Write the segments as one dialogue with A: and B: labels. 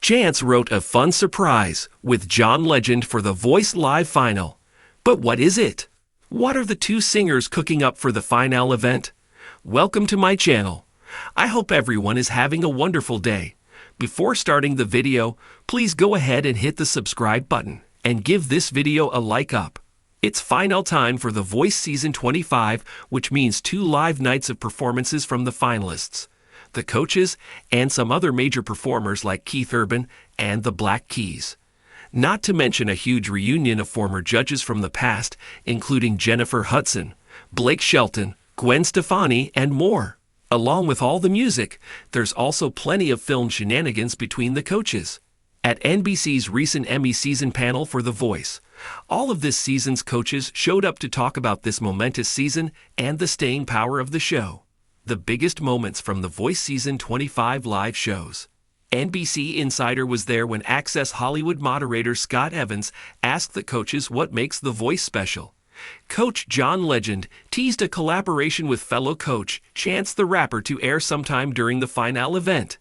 A: Chance wrote a fun surprise with John Legend for the Voice Live final. But what is it? What are the two singers cooking up for the final event? Welcome to my channel. I hope everyone is having a wonderful day. Before starting the video, please go ahead and hit the subscribe button and give this video a like up. It's final time for The Voice Season 25, which means 2 live nights of performances from the finalists, the coaches, and some other major performers like Keith Urban and the Black Keys. Not to mention a huge reunion of former judges from the past, including Jennifer Hudson, Blake Shelton, Gwen Stefani, and more. Along with all the music, there's also plenty of film shenanigans between the coaches. At NBC's recent Emmy season panel for The Voice, all of this season's coaches showed up to talk about this momentous season and the staying power of the show. The biggest moments from The Voice Season 25 live shows. NBC Insider was there when Access Hollywood moderator Scott Evans asked the coaches what makes The Voice special. Coach John Legend teased a collaboration with fellow coach Chance the Rapper to air sometime during the final event.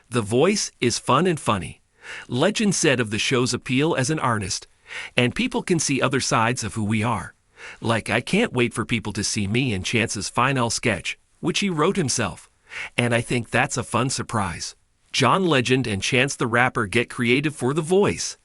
A: The Voice is fun and funny, Legend said of the show's appeal as an artist, and people can see other sides of who we are. Like, I can't wait for people to see me in Chance's final sketch, which he wrote himself, and I think that's a fun surprise. John Legend and Chance the Rapper get creative for The Voice.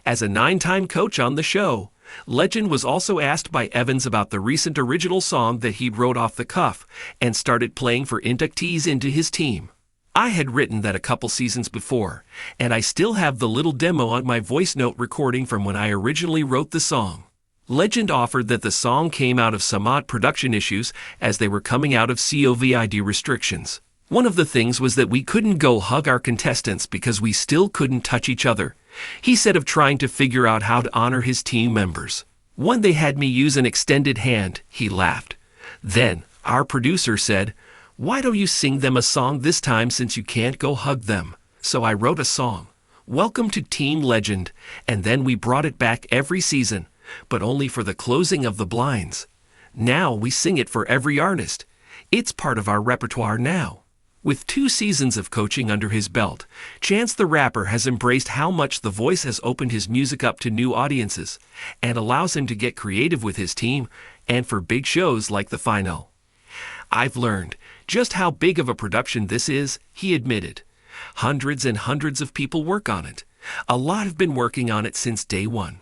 A: As a 9-time coach on the show, Legend was also asked by Evans about the recent original song that he wrote off the cuff and started playing for inductees into his team. I had written that a couple seasons before, and I still have the little demo on my voice note recording from when I originally wrote the song. Legend offered that the song came out of some odd production issues as they were coming out of COVID restrictions. One of the things was that we couldn't go hug our contestants because we still couldn't touch each other. He said of trying to figure out how to honor his team members. When they had me use an extended hand, he laughed. Then, our producer said, "Why don't you sing them a song this time since you can't go hug them?" So I wrote a song, "Welcome to Team Legend," and then we brought it back every season, but only for the closing of the blinds. Now we sing it for every artist. It's part of our repertoire now. With 2 seasons of coaching under his belt, Chance the Rapper has embraced how much The Voice has opened his music up to new audiences and allows him to get creative with his team and for big shows like the final. "I've learned just how big of a production this is," he admitted. "Hundreds and hundreds of people work on it. A lot have been working on it since day one.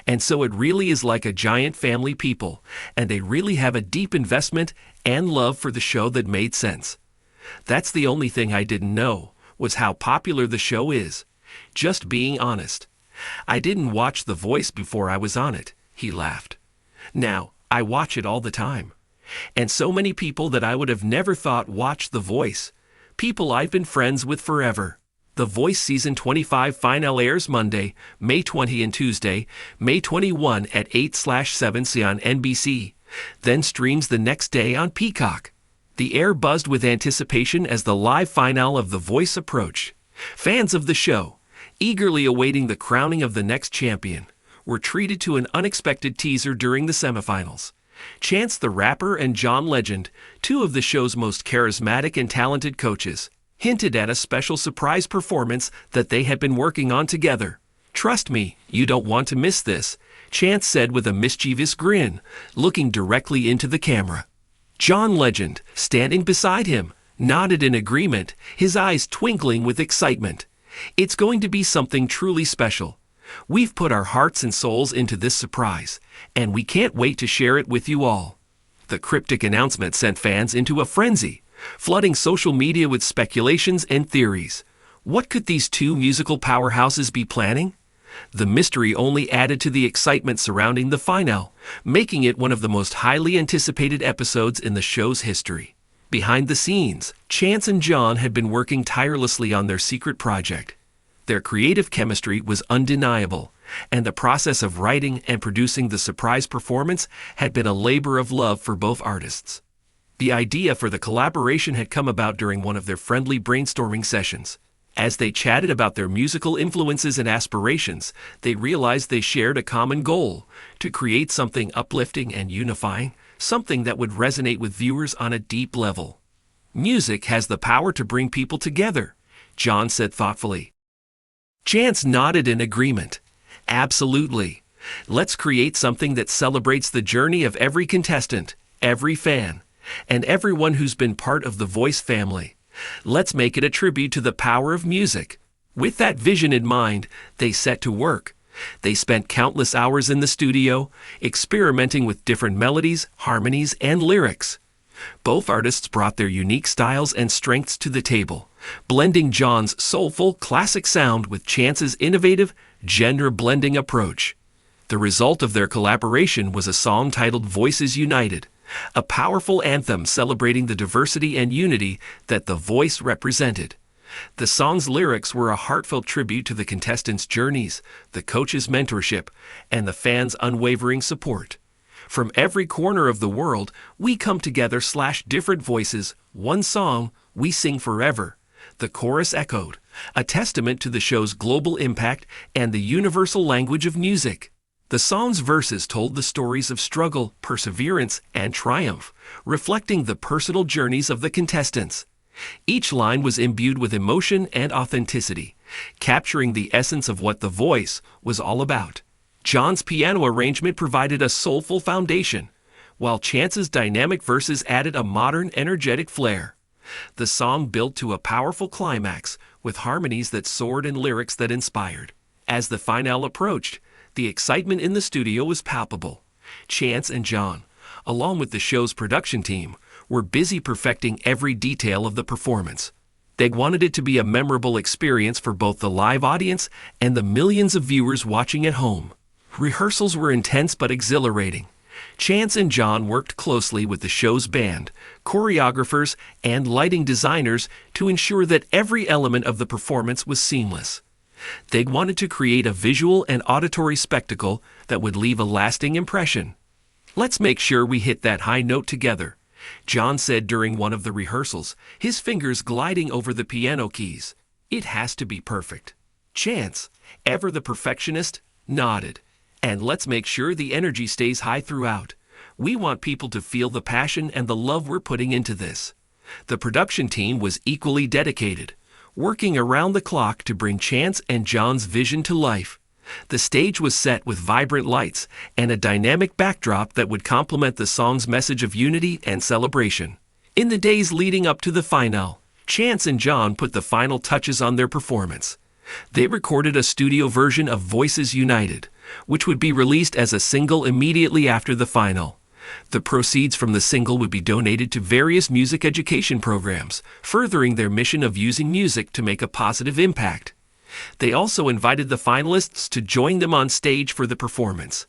A: And so it really is like a giant family people, and they really have a deep investment and love for the show that made sense. That's the only thing I didn't know, was how popular the show is. Just being honest. I didn't watch The Voice before I was on it," he laughed. "Now, I watch it all the time. And so many people that I would have never thought watched The Voice. People I've been friends with forever." The Voice Season 25 final airs Monday, May 20 and Tuesday, May 21 at 8/7 on NBC, then streams the next day on Peacock. The air buzzed with anticipation as the live finale of The Voice approached. Fans of the show, eagerly awaiting the crowning of the next champion, were treated to an unexpected teaser during the semifinals. Chance the Rapper and John Legend, 2 of the show's most charismatic and talented coaches, hinted at a special surprise performance that they had been working on together. "Trust me, you don't want to miss this," Chance said with a mischievous grin, looking directly into the camera. John Legend, standing beside him, nodded in agreement, his eyes twinkling with excitement. "It's going to be something truly special. We've put our hearts and souls into this surprise, and we can't wait to share it with you all." The cryptic announcement sent fans into a frenzy, flooding social media with speculations and theories. What could these 2 musical powerhouses be planning? The mystery only added to the excitement surrounding the finale, making it one of the most highly anticipated episodes in the show's history. Behind the scenes, Chance and John had been working tirelessly on their secret project. Their creative chemistry was undeniable, and the process of writing and producing the surprise performance had been a labor of love for both artists. The idea for the collaboration had come about during one of their friendly brainstorming sessions. As they chatted about their musical influences and aspirations, they realized they shared a common goal: to create something uplifting and unifying, something that would resonate with viewers on a deep level. "Music has the power to bring people together," John said thoughtfully. Chance nodded in agreement. Absolutely. Let's create something that celebrates the journey of every contestant, every fan, and everyone who's been part of the Voice family. Let's make it a tribute to the power of music. With that vision in mind, they set to work. They spent countless hours in the studio, experimenting with different melodies, harmonies, and lyrics. Both artists brought their unique styles and strengths to the table, blending John's soulful, classic sound with Chance's innovative, genre-blending approach. The result of their collaboration was a song titled Voices United, a powerful anthem celebrating the diversity and unity that The Voice represented. The song's lyrics were a heartfelt tribute to the contestants' journeys, the coach's mentorship, and the fans' unwavering support. From every corner of the world, we come together / different voices, one song, we sing forever. The chorus echoed, a testament to the show's global impact and the universal language of music. The song's verses told the stories of struggle, perseverance, and triumph, reflecting the personal journeys of the contestants. Each line was imbued with emotion and authenticity, capturing the essence of what The Voice was all about. John's piano arrangement provided a soulful foundation, while Chance's dynamic verses added a modern, energetic flair. The song built to a powerful climax, with harmonies that soared and lyrics that inspired. As the finale approached, the excitement in the studio was palpable. Chance and John, along with the show's production team, were busy perfecting every detail of the performance. They wanted it to be a memorable experience for both the live audience and the millions of viewers watching at home. Rehearsals were intense but exhilarating. Chance and John worked closely with the show's band, choreographers, and lighting designers to ensure that every element of the performance was seamless. They wanted to create a visual and auditory spectacle that would leave a lasting impression. "Let's make sure we hit that high note together," John said during one of the rehearsals, his fingers gliding over the piano keys. "It has to be perfect." Chance, ever the perfectionist, nodded. "And let's make sure the energy stays high throughout. We want people to feel the passion and the love we're putting into this." The production team was equally dedicated, working around the clock to bring Chance and John's vision to life. The stage was set with vibrant lights and a dynamic backdrop that would complement the song's message of unity and celebration. In the days leading up to the finale, Chance and John put the final touches on their performance. They recorded a studio version of Voices United, which would be released as a single immediately after the final. The proceeds from the single would be donated to various music education programs, furthering their mission of using music to make a positive impact. They also invited the finalists to join them on stage for the performance.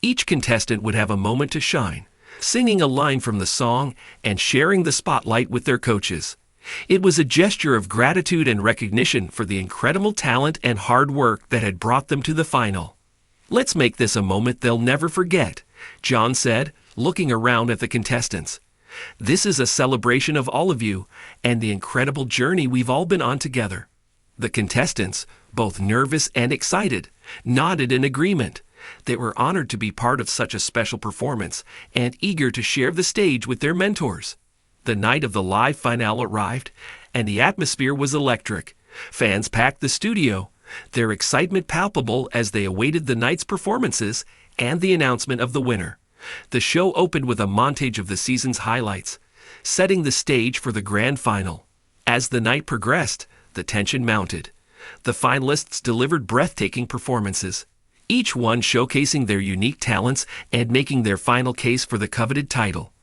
A: Each contestant would have a moment to shine, singing a line from the song and sharing the spotlight with their coaches. It was a gesture of gratitude and recognition for the incredible talent and hard work that had brought them to the final. "Let's make this a moment they'll never forget," John said, looking around at the contestants. "This is a celebration of all of you and the incredible journey we've all been on together." The contestants, both nervous and excited, nodded in agreement. They were honored to be part of such a special performance and eager to share the stage with their mentors. The night of the live finale arrived, and the atmosphere was electric. Fans packed the studio, their excitement palpable as they awaited the night's performances and the announcement of the winner. The show opened with a montage of the season's highlights, setting the stage for the grand final. As the night progressed, the tension mounted. The finalists delivered breathtaking performances, each one showcasing their unique talents and making their final case for the coveted title.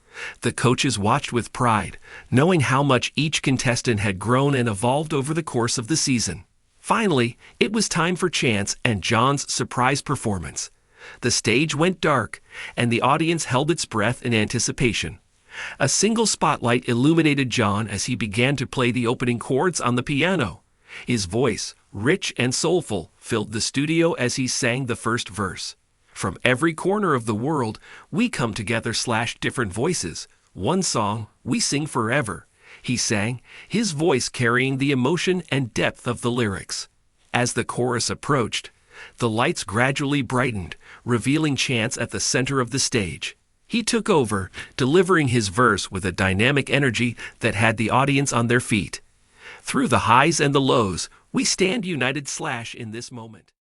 A: The coaches watched with pride, knowing how much each contestant had grown and evolved over the course of the season. Finally, it was time for Chance and John's surprise performance. The stage went dark, and the audience held its breath in anticipation. A single spotlight illuminated John as he began to play the opening chords on the piano. His voice, rich and soulful, filled the studio as he sang the first verse. "From every corner of the world, we come together / different voices. One song, we sing forever," he sang, his voice carrying the emotion and depth of the lyrics. As the chorus approached, the lights gradually brightened, revealing Chance at the center of the stage. He took over, delivering his verse with a dynamic energy that had the audience on their feet. Through the highs and the lows, We stand united / in this moment.